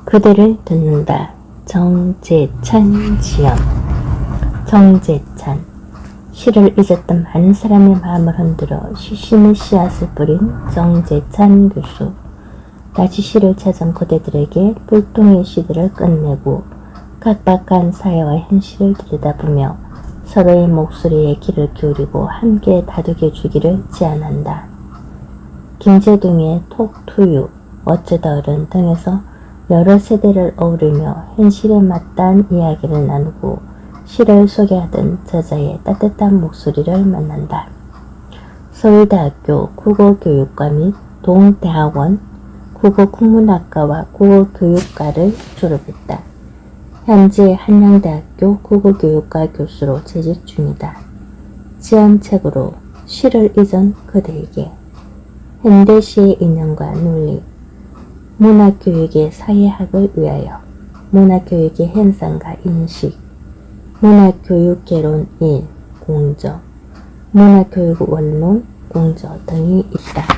그대를 듣는다. 정재찬 지연. 정재찬. 시를 잊었던 많은 사람의 마음을 흔들어 시심의 씨앗을 뿌린 정재찬 교수. 다시 시를 찾은 그대들에게 불통의 시들을 끝내고 각박한 사회와 현실을 들여다보며 서로의 목소리에 귀를 기울이고 함께 다독여 주기를 제안한다. 김재동의 톡투유, 어쩌다 어른 등에서 여러 세대를 어우르며 현실에 맞닿은 이야기를 나누고 시를 소개하던 저자의 따뜻한 목소리를 만난다. 서울대학교 국어교육과 및 동대학원 국어국문학과와 국어교육과를 졸업했다. 현재 한양대학교 국어교육과 교수로 재직 중이다. 지연책으로 시를 잊은 그대에게, 현대시의 인연과 논리, 문화교육의 사회학을 위하여, 문화교육의 현상과 인식, 문화교육개론 1, 공저, 문화교육 원론, 공저 등이 있다.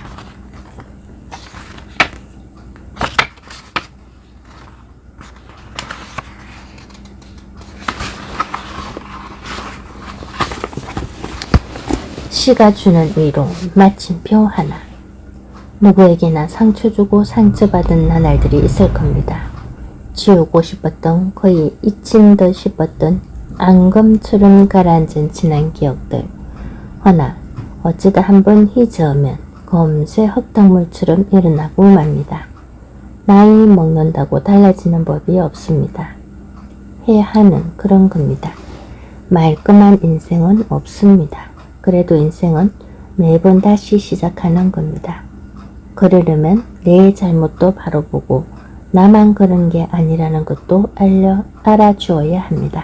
시가 주는 위로, 마침표 하나. 누구에게나 상처 주고 상처받은 나날들이 있을 겁니다. 지우고 싶었던, 거의 잊힌 듯 싶었던 앙금처럼 가라앉은 지난 기억들. 허나 어쩌다 한번 희저으면 검새 흙탕물처럼 일어나고 맙니다. 나이 먹는다고 달라지는 법이 없습니다. 해야 하는 그런 겁니다. 말끔한 인생은 없습니다. 그래도 인생은 매번 다시 시작하는 겁니다. 그러려면 내 잘못도 바로 보고 나만 그런 게 아니라는 것도 알아주어야 합니다.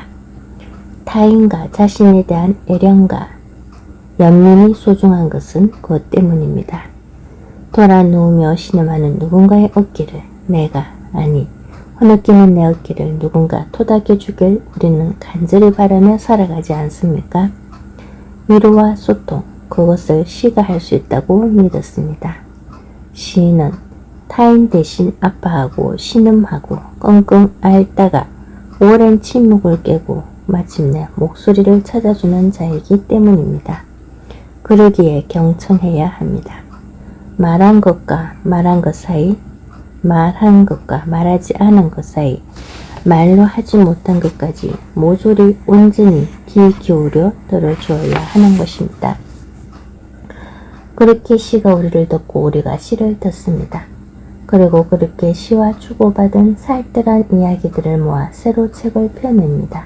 타인과 자신에 대한 애령과 연민이 소중한 것은 그것 때문입니다. 돌아 누우며 신음하는 누군가의 어깨를 내가, 아니 흐느끼는 내 어깨를 누군가 토닥여 주길 우리는 간절히 바라며 살아가지 않습니까? 위로와 소통, 그것을 시가 할 수 있다고 믿었습니다. 시인은 타인 대신 아파하고 신음하고 끙끙 앓다가 오랜 침묵을 깨고 마침내 목소리를 찾아주는 자이기 때문입니다. 그러기에 경청해야 합니다. 말한 것과 말한 것 사이, 말한 것과 말하지 않은 것 사이, 말로 하지 못한 것까지 모조리 온전히 귀 기울여 들어주어야 하는 것입니다. 그렇게 시가 우리를 듣고 우리가 시를 듣습니다. 그리고 그렇게 시와 주고받은 살뜰한 이야기들을 모아 새로 책을 펴냅니다.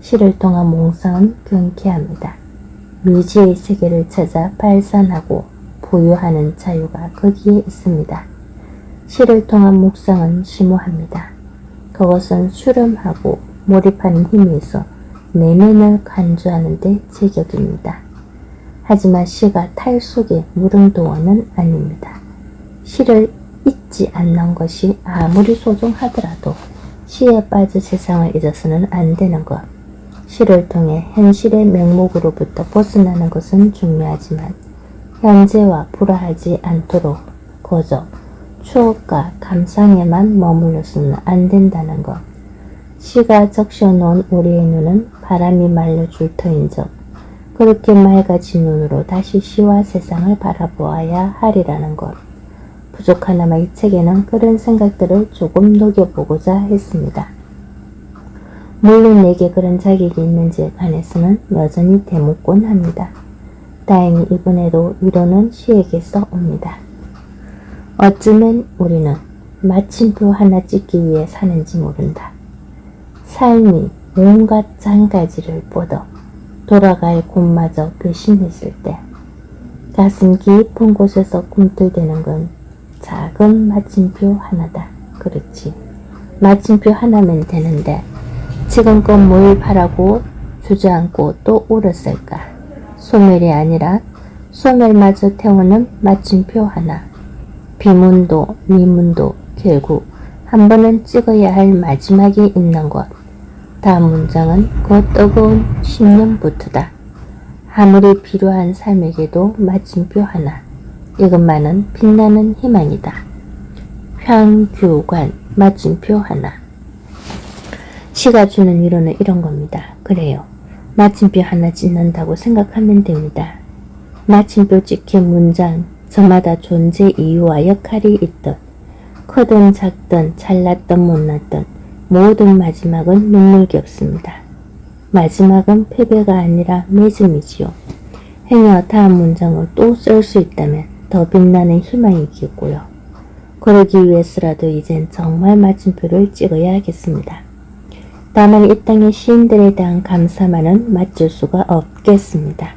시를 통한 몽상은 경쾌합니다. 미지의 세계를 찾아 발산하고 부유하는 자유가 거기에 있습니다. 시를 통한 묵상은 심오합니다. 그것은 수렴하고 몰입하는 힘이 있어 내면을 간주하는 데 제격입니다. 하지만 시가 탈 속의 무릉도원은 아닙니다. 시를 잊지 않는 것이 아무리 소중하더라도 시에 빠져 세상을 잊어서는 안 되는 것. 시를 통해 현실의 맹목으로부터 벗어나는 것은 중요하지만 현재와 불화하지 않도록 거저 추억과 감상에만 머물러서는 안 된다는 것. 시가 적셔놓은 우리의 눈은 바람이 말려줄 터인즉 그렇게 맑아진 눈으로 다시 시와 세상을 바라보아야 하리라는 것. 부족하나마 이 책에는 그런 생각들을 조금 녹여보고자 했습니다. 물론 내게 그런 자격이 있는지에 관해서는 여전히 대묻곤합니다. 다행히 이번에도 위로는 시에게서 옵니다. 어쩌면 우리는 마침표 하나 찍기 위해 사는지 모른다. 삶이 온갖 장가지를 뻗어 돌아갈 곳마저 배신했을 때 가슴 깊은 곳에서 꿈틀대는 건 작은 마침표 하나다. 그렇지. 마침표 하나면 되는데 지금껏 뭘 바라고 주저앉고 또 울었을까. 소멸이 아니라 소멸마저 태우는 마침표 하나. 비문도 미문도 결국 한 번은 찍어야 할 마지막이 있는 것. 다음 문장은 그 뜨거운 신념부터다. 아무리 필요한 삶에게도 마침표 하나. 이것만은 빛나는 희망이다. 향규관 마침표 하나. 시가 주는 위로는 이런 겁니다. 그래요. 마침표 하나 찍는다고 생각하면 됩니다. 마침표 찍힌 문장 저마다 존재 이유와 역할이 있듯 크든 작든 잘났든 못났든 모든 마지막은 눈물겹습니다. 마지막은 패배가 아니라 맺음이지요. 행여 다음 문장을 또 쓸 수 있다면 더 빛나는 희망이겠고요. 그러기 위해서라도 이젠 정말 마침표를 찍어야겠습니다. 다만 이 땅의 시인들에 대한 감사만은 맞출 수가 없겠습니다.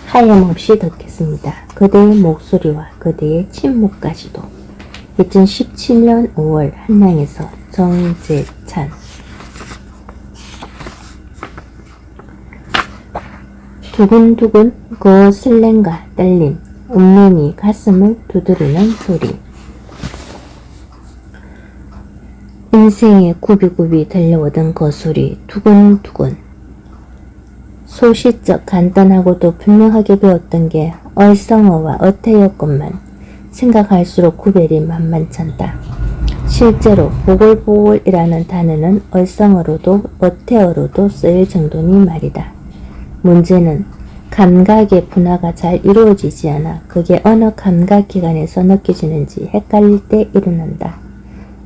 하염없이 듣겠습니다. 그대의 목소리와 그대의 침묵까지도. 2017년 5월 한양에서 정재찬. 두근두근 그 설렘과 떨림, 운명이 가슴을 두드리는 소리. 인생의 굽이굽이 들려오던 그 소리, 두근두근. 소시적 간단하고도 분명하게 배웠던 게 얼성어와 어태였건만 생각할수록 구별이 만만찮다. 실제로 보글보글이라는 단어는 얼성어로도 어태어로도 쓰일 정도니 말이다. 문제는 감각의 분화가 잘 이루어지지 않아 그게 어느 감각기관에서 느껴지는지 헷갈릴 때 일어난다.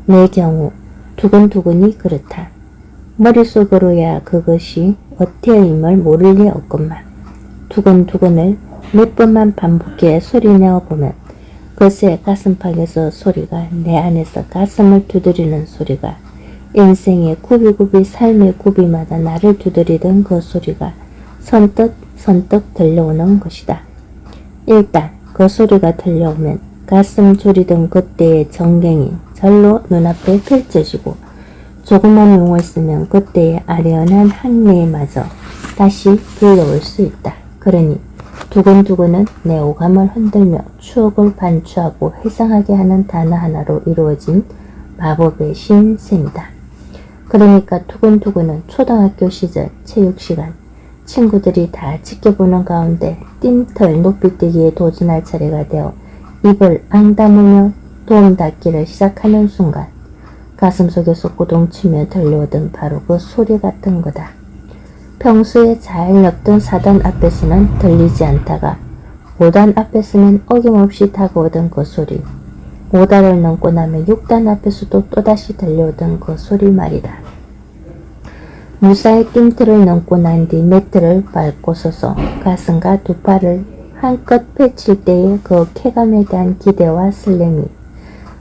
내 경우 두근두근이 그렇다. 머릿속으로야 그것이 어태어임을 모를 리 없건만 두근두근을 몇 번만 반복해 소리내어 보면 글쎄 가슴팍에서 소리가 내 안에서 가슴을 두드리는 소리가 인생의 굽이굽이 삶의 굽이마다 나를 두드리던 그 소리가 선뜻 들려오는 것이다. 일단 그 소리가 들려오면 가슴 졸이던 그때의 전경이 절로 눈앞에 펼쳐지고 조그만 용을 쓰면 그때의 아련한 항래마저 다시 불러올 수 있다. 그러니 두근두근은 내 오감을 흔들며 추억을 반추하고 회상하게 하는 단어 하나로 이루어진 마법의 신셈이다. 그러니까 두근두근은 초등학교 시절 체육시간 친구들이 다 지켜보는 가운데 띵틀 높이뛰기에 도전할 차례가 되어 입을 앙다물며 도움 닫기를 시작하는 순간 가슴속에서 구동치며 들려오던 바로 그 소리 같은 거다. 평소에 잘 넣던 4단 앞에서는 들리지 않다가 5단 앞에서는 어김없이 다가오던 그 소리, 5단을 넘고 나면 6단 앞에서도 또다시 들려오던 그 소리 말이다. 무사히 띵틀을 넘고 난 뒤 매트를 밟고 서서 가슴과 두 팔을 한껏 펼칠 때의 그 쾌감에 대한 기대와 설렘이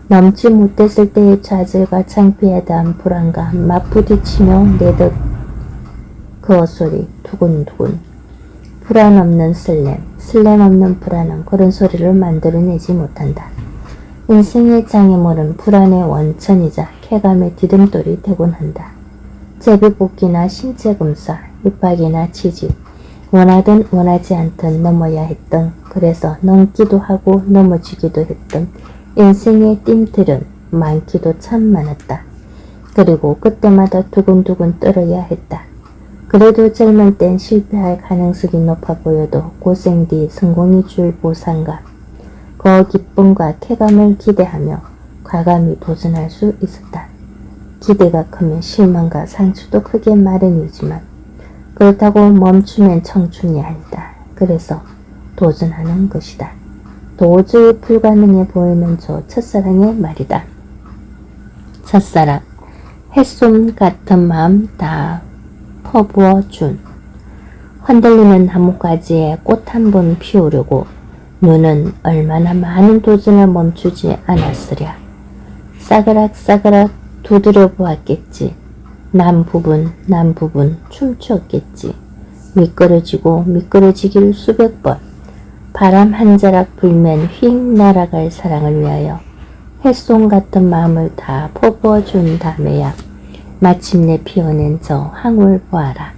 넘지 못했을 때의 좌절과 창피에 대한 불안감 맞부딪히며 내듯 그 소리 두근두근 불안 없는 설렘, 설렘 없는 불안은 그런 소리를 만들어내지 못한다. 인생의 장애물은 불안의 원천이자 쾌감의 디딤돌이 되곤 한다. 제비뽑기나 신체검사, 입학이나 취직, 원하든 원하지 않든 넘어야 했던, 그래서 넘기도 하고 넘어지기도 했던 인생의 띵틀은 많기도 참 많았다. 그리고 그때마다 두근두근 떨어야 했다. 그래도 젊은 땐 실패할 가능성이 높아 보여도 고생 뒤 성공이 줄 보상과 그 기쁨과 쾌감을 기대하며 과감히 도전할 수 있었다. 기대가 크면 실망과 상처도 크게 마련이지만 그렇다고 멈추면 청춘이 아니다. 그래서 도전하는 것이다. 도저히 불가능해 보이는 저 첫사랑의 말이다. 첫사랑, 햇솜 같은 마음 다 퍼부어준. 흔들리는 나뭇가지에 꽃 한 번 피우려고 눈은 얼마나 많은 도전을 멈추지 않았으랴. 싸그락싸그락 두드려 보았겠지. 난 부분 춤추었겠지. 미끄러지고 미끄러지기를 수백 번. 바람 한 자락 불면 휙 날아갈 사랑을 위하여 햇솜 같은 마음을 다 퍼부어준 다음에야 마침내 피어낸 저 황홀 보아라.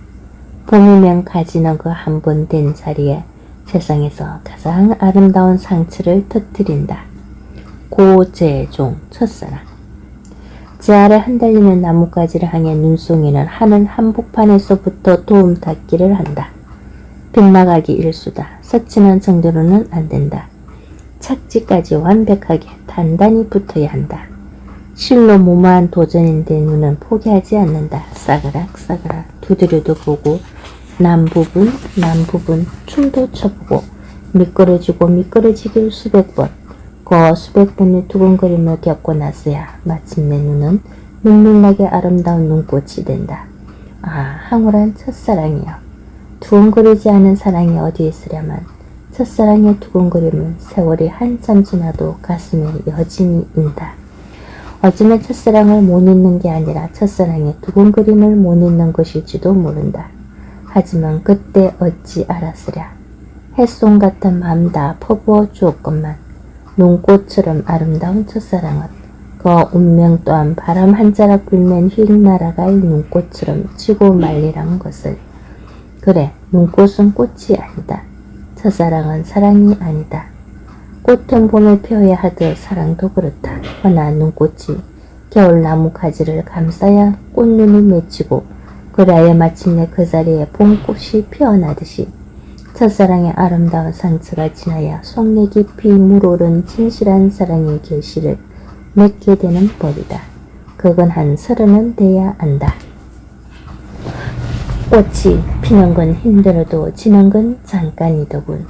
봄이면 가지는 그 한 번 된 자리에 세상에서 가장 아름다운 상처를 터뜨린다. 고재종 첫사랑. 제 아래 흔들리는 나뭇가지를 향해 눈송이는 하늘 한복판에서부터 도움 닫기를 한다. 빗나가기 일수다. 스치는 정도로는 안 된다. 착지까지 완벽하게 단단히 붙어야 한다. 실로 무모한 도전인데 눈은 포기하지 않는다. 싸그락 싸그락 두드려도 보고 남부분 춤도 춰보고 미끄러지고 미끄러지길 수백 번 그 수백 번의 두근거림을 겪고 나서야 마침내 눈은 눈물나게 아름다운 눈꽃이 된다. 아, 황홀한 첫사랑이여. 두근거리지 않은 사랑이 어디 있으랴만 첫사랑의 두근거림은 세월이 한참 지나도 가슴에 여진이 인다. 어쩌면 첫사랑을 못 잊는 게 아니라 첫사랑의 두근거림을 못 잊는 것일지도 모른다. 하지만 그때 어찌 알았으랴. 햇솜 같은 마음 다 퍼부어 주었건만 눈꽃처럼 아름다운 첫사랑은 그 운명 또한 바람 한 자락 불면 휙 날아갈 눈꽃처럼 지고 말리란 것을. 그래, 눈꽃은 꽃이 아니다. 첫사랑은 사랑이 아니다. 꽃은 봄에 피어야 하듯 사랑도 그렇다. 허나 눈꽃이 겨울 나무 가지를 감싸야 꽃눈이 맺히고 그래야 마침내 그 자리에 봄꽃이 피어나듯이 첫사랑의 아름다운 상처가 지나야 속내 깊이 물오른 진실한 사랑의 결실을 맺게 되는 법이다. 그건 한 30은 돼야 안다. 꽃이 피는 건 힘들어도 지는 건 잠깐이더군.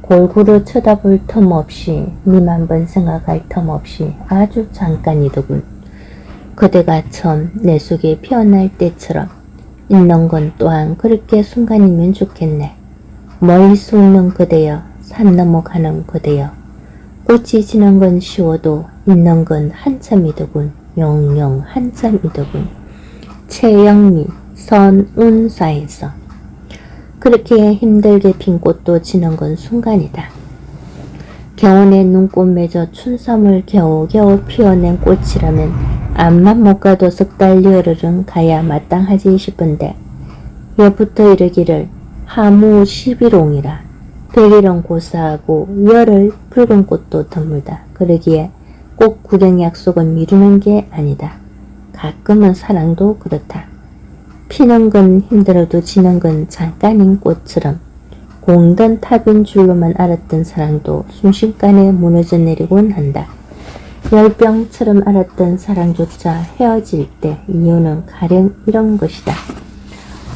골고루 쳐다볼 틈 없이 니만 번 생각할 틈 없이 아주 잠깐이더군. 그대가 처음 내 속에 피어날 때처럼 있는 건 또한 그렇게 순간이면 좋겠네. 멀리 솟는 그대여, 산 넘어가는 그대여. 꽃이 지는 건 쉬워도 있는 건 한참이더군. 영영 한참이더군. 최영미, 선운사에서. 그렇게 힘들게 핀 꽃도 지는 건 순간이다. 겨우내 눈꽃 맺어 춘삼을 겨우겨우 피워낸 꽃이라면 암만 못 가도 석 달 여름은 가야 마땅하지 싶은데 예부터 이르기를 하무 11옹이라 백일은 고사하고 열흘 붉은 꽃도 드물다. 그러기에 꼭 구경 약속은 미루는 게 아니다. 가끔은 사랑도 그렇다. 피는 건 힘들어도 지는 건 잠깐인 꽃처럼 공던 탑인 줄로만 알았던 사랑도 순식간에 무너져 내리곤 한다. 열병처럼 알았던 사랑조차 헤어질 때 이유는 가령 이런 것이다.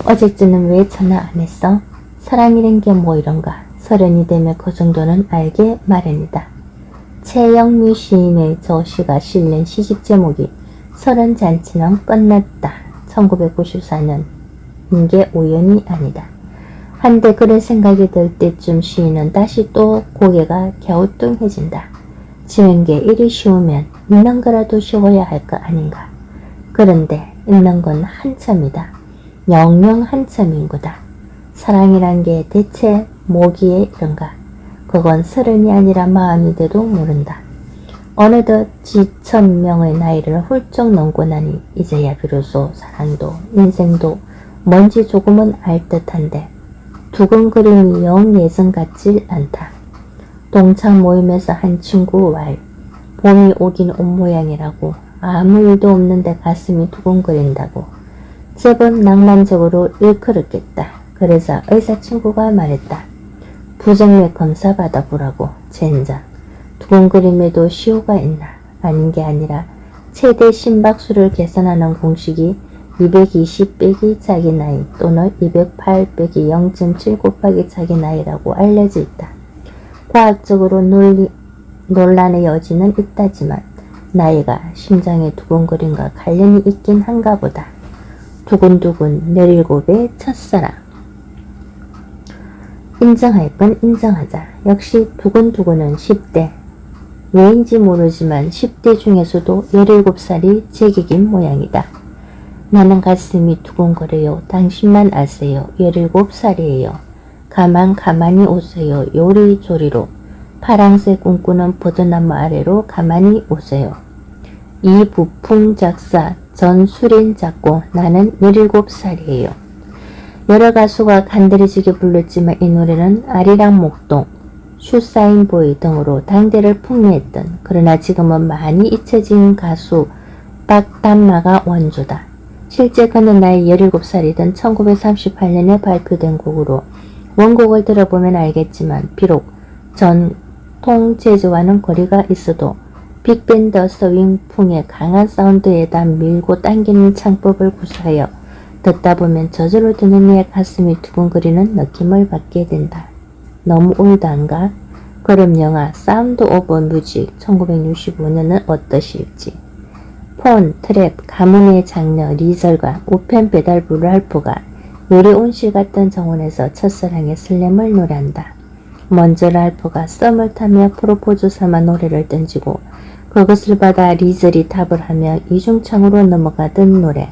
어제쯤은 왜 전화 안 했어? 사랑이란 게 뭐 이런가? 서른이 되면 그 정도는 알게 마련이다. 최영미 시인의 저 시가 실린 시집 제목이 서른 잔치는 끝났다. 1994년. 인게 우연이 아니다. 한데 그런 생각이 들 때쯤 시인은 다시 또 고개가 갸우뚱해진다. 지는 게 이리 쉬우면 있는 거라도 쉬워야 할 거 아닌가. 그런데 있는 건 한참이다. 영영 한참인 거다. 사랑이란 게 대체 뭐기에 이런가. 그건 서른이 아니라 마흔이 돼도 모른다. 어느덧 지천명의 나이를 훌쩍 넘고 나니 이제야 비로소 사랑도 인생도 뭔지 조금은 알 듯한데 두근거림이 영 예전 같질 않다. 동창 모임에서 한 친구 말 봄이 오긴 온 모양이라고 아무 일도 없는데 가슴이 두근거린다고 제법 낭만적으로 일컬었겠다. 그래서 의사 친구가 말했다. 부정맥 검사 받아보라고. 젠장. 두근거림에도 시효가 있나. 아닌 게 아니라 최대 심박수를 계산하는 공식이 220 빼기 자기 나이 또는 208 빼기 0.7 곱하기 자기 나이라고 알려져 있다. 과학적으로 논란의 여지는 있다지만 나이가 심장의 두근거림과 관련이 있긴 한가 보다. 두근두근 17의 첫사랑. 인정할 건 인정하자. 역시 두근두근은 10대. 왜인지 모르지만 10대 중에서도 17살이 제격인 모양이다. 나는 가슴이 두근거려요. 당신만 아세요. 17살이에요. 가만히 오세요. 요리조리로. 파랑새 꿈꾸는 버드나무 아래로 가만히 오세요. 이 부풍 작사 전수린 작고 나는 17살이에요. 여러 가수가 간드러지게 불렀지만 이 노래는 아리랑 목동, 슈사인보이 등으로 당대를 풍미했던 그러나 지금은 많이 잊혀진 가수 박담마가 원조다. 실제 그는 나이 17살이던 1938년에 발표된 곡으로 원곡을 들어보면 알겠지만 비록 전통 재즈와는 거리가 있어도 빅밴드 스윙풍의 강한 사운드에다 밀고 당기는 창법을 구사하여 듣다 보면 저절로 드는 이의 가슴이 두근거리는 느낌을 받게 된다. 너무 올드한가? 그럼 영화 사운드 오브 뮤직 1965년은 어떠실지. 폰, 트랩, 가문의 장녀 리설과 우편 배달부 랄프가 요리 온실 같던 정원에서 첫사랑의 슬램을 노래한다. 먼저 랄프가 썸을 타며 프로포즈 삼아 노래를 던지고 그것을 받아 리즐이 답을 하며 이중창으로 넘어가던 노래.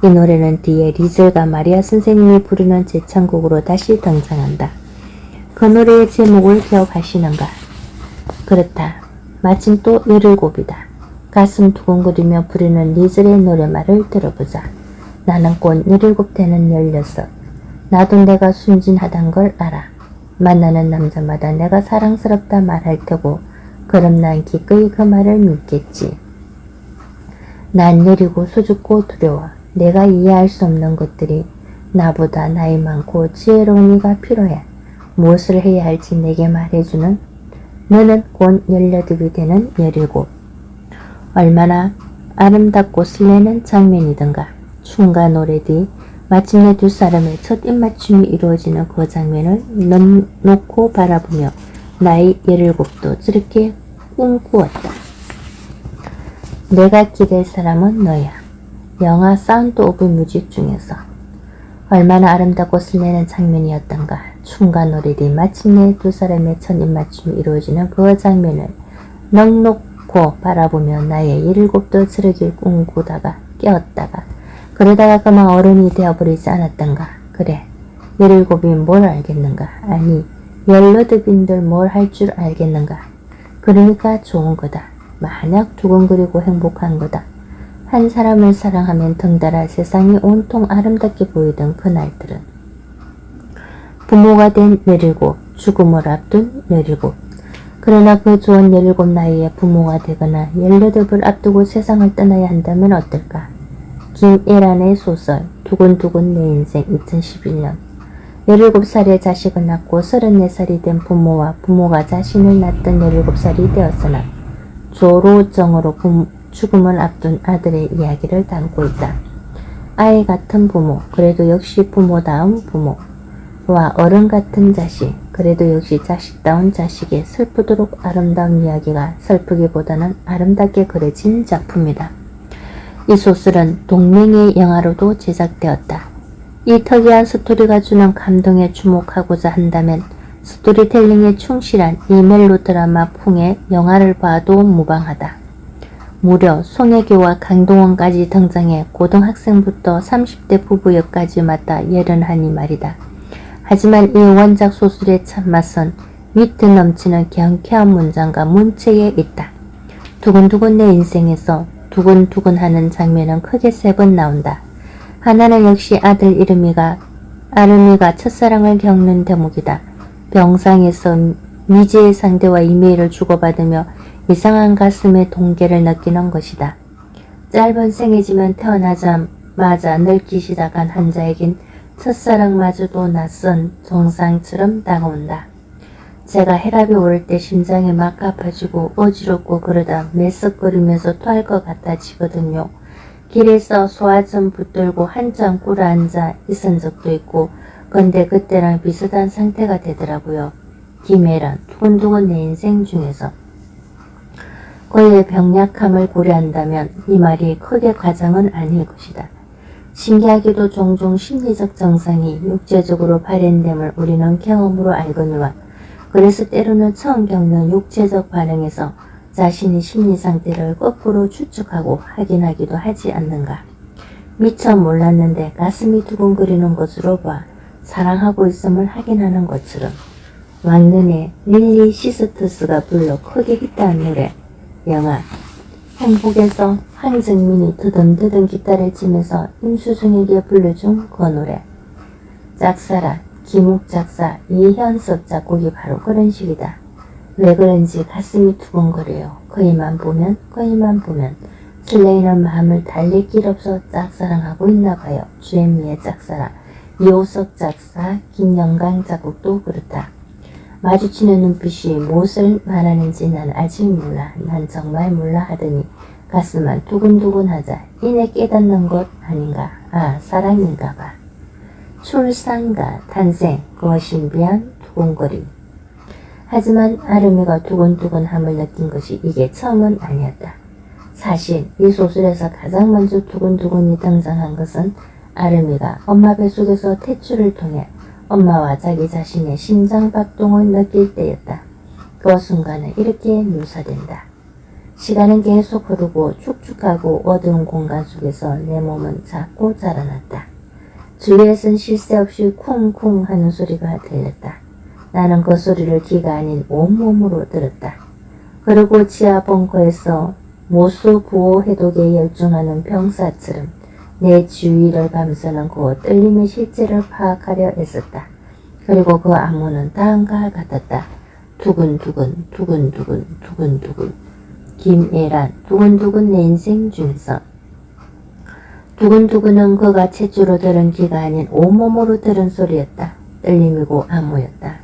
이 노래는 뒤에 리즐과 마리아 선생님이 부르는 재창곡으로 다시 등장한다. 그 노래의 제목을 기억하시는가? 그렇다. 마침 또 17이다. 가슴 두근거리며 부르는 리즐의 노래말을 들어보자. 나는 곧 17 되는 16. 나도 내가 순진하단 걸 알아. 만나는 남자마다 내가 사랑스럽다 말할 테고 그럼 난 기꺼이 그 말을 믿겠지. 난 느리고 수줍고 두려워. 내가 이해할 수 없는 것들이 나보다 나이 많고 지혜로운 이가 필요해. 무엇을 해야 할지 내게 말해주는 너는 곧 18이 되는 17. 얼마나 아름답고 설레는 장면이던가. 춤과 노래 뒤 마침내 두 사람의 첫 입맞춤이 이루어지는 그 장면을 놓고 바라보며 나이 17도 저렇게 꿈꾸었다. 내가 기댈 사람은 너야. 영화 사운드 오브 뮤직 중에서 얼마나 아름답고 설레는 장면이었던가. 춤과 노래 뒤 마침내 두 사람의 첫 입맞춤이 이루어지는 그 장면을 넉넉고 바라보며 나의 17도 저렇게 꿈꾸다가 깨었다가 그러다가 그만 어른이 되어버리지 않았던가. 그래, 17이 뭘 알겠는가. 아니 18인들 뭘 할 줄 알겠는가. 그러니까 좋은 거다. 만약 두근거리고 행복한 거다. 한 사람을 사랑하면 덩달아 세상이 온통 아름답게 보이던 그날들은 부모가 된 17, 죽음을 앞둔 17. 그러나 그 좋은 17 나이에 부모가 되거나 18을 앞두고 세상을 떠나야 한다면 어떨까? 김애란의 소설 두근두근 내 인생 2011년 17살에 자식을 낳고 34살이 된 부모와 부모가 자신을 낳던 17살이 되었으나 조로정으로 죽음을 앞둔 아들의 이야기를 담고 있다. 아이 같은 부모, 그래도 역시 부모다운 부모와 어른 같은 자식, 그래도 역시 자식다운 자식의 슬프도록 아름다운 이야기가 슬프기보다는 아름답게 그려진 작품이다. 이 소설은 동명의 영화로도 제작되었다. 이 특이한 스토리가 주는 감동에 주목하고자 한다면 스토리텔링에 충실한 이 멜로 드라마 풍의 영화를 봐도 무방하다. 무려 송혜교와 강동원까지 등장해 고등학생부터 30대 부부 역까지 맡아 예른하니 말이다. 하지만 이 원작 소설의 참맛은 위트 넘치는 경쾌한 문장과 문체에 있다. 두근두근 내 인생에서 두근두근하는 장면은 크게 3번 나온다. 하나는 역시 아들 아름이가 첫사랑을 겪는 대목이다. 병상에서 미지의 상대와 이메일을 주고받으며 이상한 가슴의 동계를 느끼는 것이다. 짧은 생이지만 태어나자마자 늙기 시작한 환자에겐 첫사랑마저도 낯선 정상처럼 다가온다. 제가 혈압이 오를 때 심장이 막 아파지고 어지럽고 그러다 메석거리면서 토할 것 같아지거든요. 길에서 소화전 붙들고 한참 꿇어앉아 있은 적도 있고 근데 그때랑 비슷한 상태가 되더라고요. 김애란 두근두근 내 인생 중에서 그의 병약함을 고려한다면 이 말이 크게 과장은 아닐 것이다. 신기하게도 종종 심리적 증상이 육체적으로 발현됨을 우리는 경험으로 알거니와 그래서 때로는 처음 겪는 육체적 반응에서 자신의 심리상태를 거꾸로 추측하고 확인하기도 하지 않는가. 미처 몰랐는데 가슴이 두근거리는 것으로 봐 사랑하고 있음을 확인하는 것처럼. 왕년에 릴리 시스터스가 불러 크게 히트한 노래 영화 행복에서 황정민이 드듬드듬 기타를 치면서 임수정에게 불러준 그 노래. 작사라 김욱 작사 이현석 작곡이 바로 그런 식이다. 왜 그런지 가슴이 두근거려요. 그이만 보면 설레이는 마음을 달랠 길 없어 짝사랑하고 있나봐요. 주현미의 짝사랑, 이호석 작사, 김영강 작곡도 그렇다. 마주치는 눈빛이 무엇을 말하는지 난 아직 몰라. 난 정말 몰라 하더니 가슴만 두근두근하자 이내 깨닫는 것 아닌가. 아, 사랑인가 봐. 출산과 탄생, 그 신비한 두근거림. 하지만 아름이가 두근두근함을 느낀 것이 이게 처음은 아니었다. 사실 이 소설에서 가장 먼저 두근두근이 등장한 것은 아름이가 엄마 뱃속에서 탯줄을 통해 엄마와 자기 자신의 심장박동을 느낄 때였다. 그 순간은 이렇게 묘사된다. 시간은 계속 흐르고 축축하고 어두운 공간 속에서 내 몸은 자꾸 자라났다. 주위에선 쉴 새 없이 쿵쿵 하는 소리가 들렸다. 나는 그 소리를 귀가 아닌 온몸으로 들었다. 그리고 지하 벙커에서 모수 부호 해독에 열중하는 병사처럼 내 주위를 감싸는 그 떨림의 실제를 파악하려 애썼다. 그리고 그 암호는 다음과 같았다. 두근두근 두근두근 두근두근. 김애란 두근두근 내 인생 중에서. 두근두근은 그가 채주로 들은 귀가 아닌 온몸으로 들은 소리였다. 떨림이고 암호였다.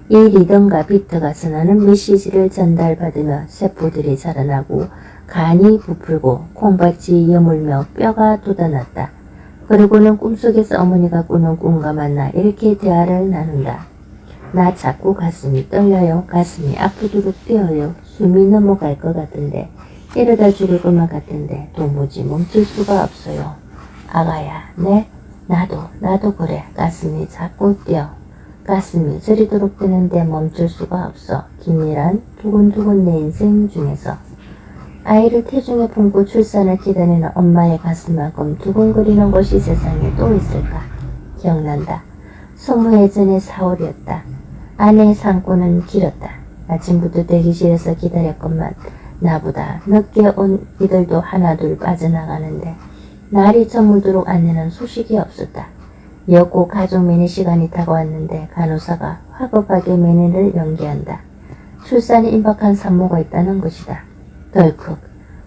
이 리듬과 비트가 전하는 메시지를 전달받으며 세포들이 자라나고 간이 부풀고 콩밭이 여물며 뼈가 돋아났다. 그리고는 꿈속에서 어머니가 꾸는 꿈과 만나 이렇게 대화를 나눈다. 나 자꾸 가슴이 떨려요. 가슴이 아프도록 뛰어요. 숨이 넘어갈 것 같은데 이러다 죽을 것만 같은데 도무지 멈출 수가 없어요. 아가야, 네? 나도 그래. 가슴이 자꾸 뛰어. 가슴이 저리도록 뛰는데 멈출 수가 없어. 긴밀한 두근두근 내 인생 중에서. 아이를 태중에 품고 출산을 기다리는 엄마의 가슴만큼 두근거리는 것이 세상에 또 있을까? 기억난다. 20해 전의 4월이었다. 아내의 상고는 길었다. 아침부터 대기실에서 기다렸건만 나보다 늦게 온 이들도 하나둘 빠져나가는데 날이 저물도록 아내는 소식이 없었다. 미역국 가족 매니 시간이 다가왔는데 간호사가 화급하게 매니를 연기한다. 출산이 임박한 산모가 있다는 것이다. 덜컥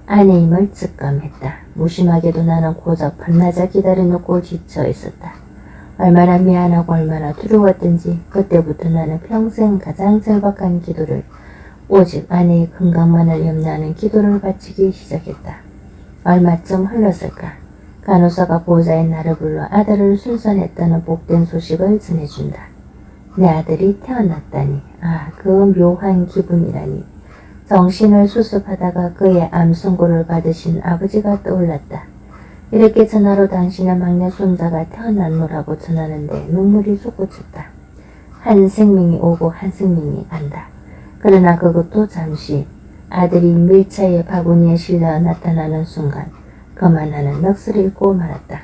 아내임을 직감했다. 무심하게도 나는 고작 반나절 기다려놓고 지쳐 있었다. 얼마나 미안하고 얼마나 두려웠던지 그때부터 나는 평생 가장 절박한 기도를 오직 아내의 건강만을 염려하는 기도를 바치기 시작했다. 얼마쯤 흘렀을까? 간호사가 보호자인 나를 불러 아들을 순산했다는 복된 소식을 전해준다. 내 아들이 태어났다니. 아, 그 묘한 기분이라니. 정신을 수습하다가 그의 암 선고를 받으신 아버지가 떠올랐다. 이렇게 전화로 당신의 막내 손자가 태어났노라고 전하는데 눈물이 솟구쳤다. 한 생명이 오고 한 생명이 간다. 그러나 그것도 잠시. 아들이 밀차의 바구니에 실려 나타나는 순간 그만 나는 넋을 잃고 말았다.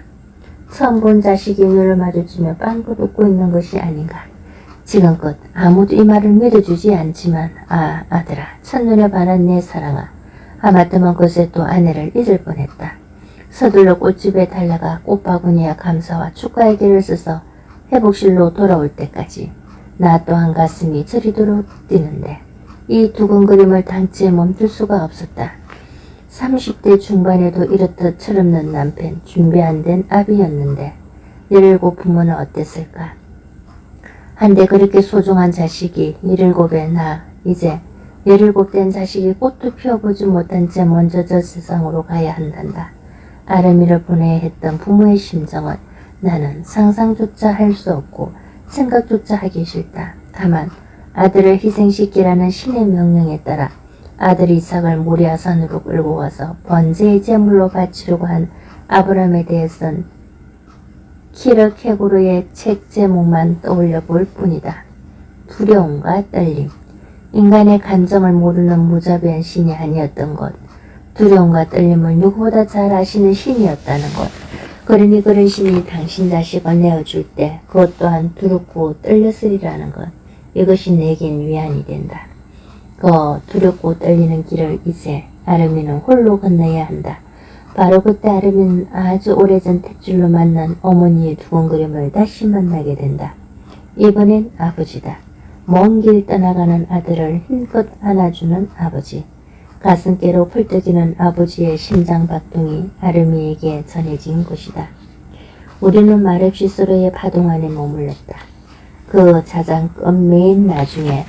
처음 본 자식이 눈을 마주치며 빵긋 웃고 있는 것이 아닌가. 지금껏 아무도 이 말을 믿어주지 않지만 아, 아들아, 첫눈에 반한 내 사랑아. 하마터면 그새 또 아내를 잊을 뻔했다. 서둘러 꽃집에 달려가 꽃바구니와 감사와 축하의 길을 써서 회복실로 돌아올 때까지 나 또한 가슴이 저리도록 뛰는데 이 두근거림을 당치에 멈출 수가 없었다. 30대 중반에도 이렇듯 철없는 남편, 준비 안 된 아비였는데 17 부모는 어땠을까? 한데 그렇게 소중한 자식이 17에 나 이제 17된 자식이 꽃도 피워보지 못한 채 먼저 저 세상으로 가야 한단다. 아름이를 보내야 했던 부모의 심정은 나는 상상조차 할 수 없고 생각조차 하기 싫다. 다만 아들을 희생시키라는 신의 명령에 따라 아들 이삭을 모리아산으로 끌고 와서 번제의 제물로 바치려고 한 아브람에 대해선 키르케고르의 책 제목만 떠올려 볼 뿐이다. 두려움과 떨림. 인간의 감정을 모르는 무자비한 신이 아니었던 것. 두려움과 떨림을 누구보다 잘 아시는 신이었다는 것. 그러니 그런 신이 당신 자식을 내어줄 때 그것 또한 두렵고 떨렸으리라는 것. 이것이 내겐 위안이 된다. 그 두렵고 떨리는 길을 이제 아름이는 홀로 건너야 한다. 바로 그때 아름이는 아주 오래전 탯줄로 만난 어머니의 두근거림을 다시 만나게 된다. 이번엔 아버지다. 먼 길 떠나가는 아들을 힘껏 안아주는 아버지. 가슴께로 펄떡이는 아버지의 심장박동이 아름이에게 전해진 것이다. 우리는 말없이 서로의 파동 안에 머물렀다. 그 자장급 맨 나중에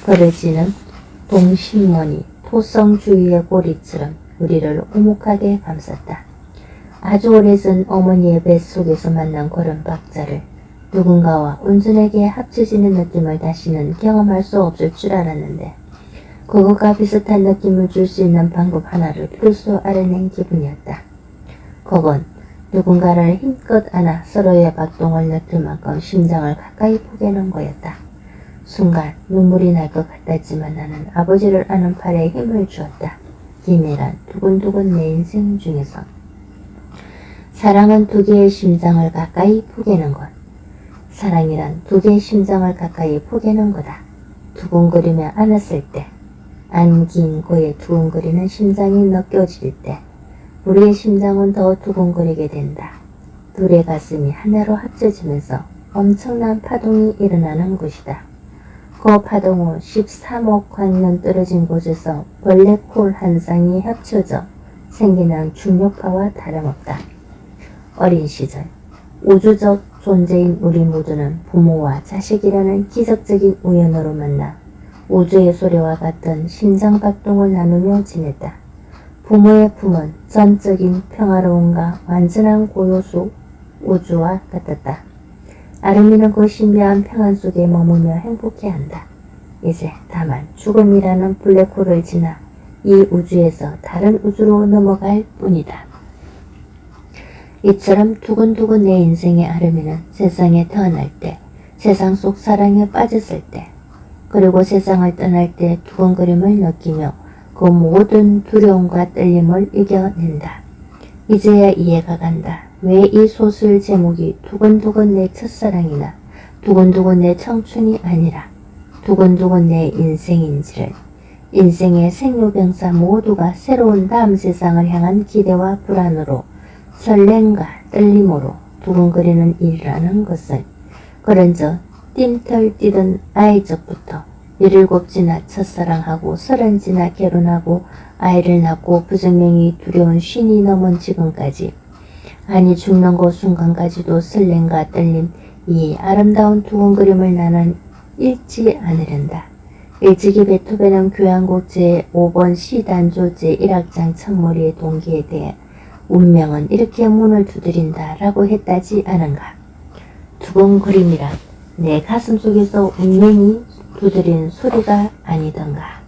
버려지는 동신머니 토성주의의 고리처럼 우리를 오목하게 감쌌다. 아주 오래전 어머니의 뱃속에서 만난 그런 박자를 누군가와 온전하게 합쳐지는 느낌을 다시는 경험할 수 없을 줄 알았는데 그것과 비슷한 느낌을 줄 수 있는 방법 하나를 필수 알아낸 기분이었다. 그건 누군가를 힘껏 안아 서로의 박동을 느낄 만큼 심장을 가까이 포개는 거였다. 순간 눈물이 날 것 같았지만 나는 아버지를 아는 팔에 힘을 주었다. 기밀한 두근두근 내 인생 중에서 사랑은 두 개의 심장을 가까이 포개는 것. 사랑이란 두 개의 심장을 가까이 포개는 거다. 두근거리며 안았을 때, 안긴 고의 두근거리는 심장이 느껴질 때 우리의 심장은 더 두근거리게 된다. 둘의 가슴이 하나로 합쳐지면서 엄청난 파동이 일어나는 것이다. 그 파동 후 13억 광년 떨어진 곳에서 블랙홀 한 쌍이 합쳐져 생겨난 중력파와 다름없다. 어린 시절 우주적 존재인 우리 모두는 부모와 자식이라는 기적적인 우연으로 만나 우주의 소리와 같은 심장박동을 나누며 지냈다. 부모의 품은 전적인 평화로움과 완전한 고요수 우주와 같았다. 아름이는 그 신비한 평안 속에 머물며 행복해한다. 이제 다만 죽음이라는 블랙홀을 지나 이 우주에서 다른 우주로 넘어갈 뿐이다. 이처럼 두근두근 내 인생의 아름이는 세상에 태어날 때, 세상 속 사랑에 빠졌을 때, 그리고 세상을 떠날 때 두근거림을 느끼며 그 모든 두려움과 떨림을 이겨낸다. 이제야 이해가 간다. 왜 이 소설 제목이 두근두근 내 첫사랑이나 두근두근 내 청춘이 아니라 두근두근 내 인생인지를. 인생의 생로병사 모두가 새로운 다음 세상을 향한 기대와 불안으로 설렘과 떨림으로 두근거리는 일이라는 것을 그런저 띵털 뛰던 아이적부터 17 지나 첫사랑하고 30 지나 결혼하고 아이를 낳고 부정명이 두려운 50이 넘은 지금까지 아니 죽는 그 순간까지도 설렘과 떨림 이 아름다운 두근거림을 나는 잃지 않으련다. 일찍이 베토벤은 교향곡 제5번 시단조 제1악장 첫머리의 동기에 대해 운명은 이렇게 문을 두드린다 라고 했다지 않은가. 두근거림이란 내 가슴속에서 운명이 두드리는 소리가 아니던가.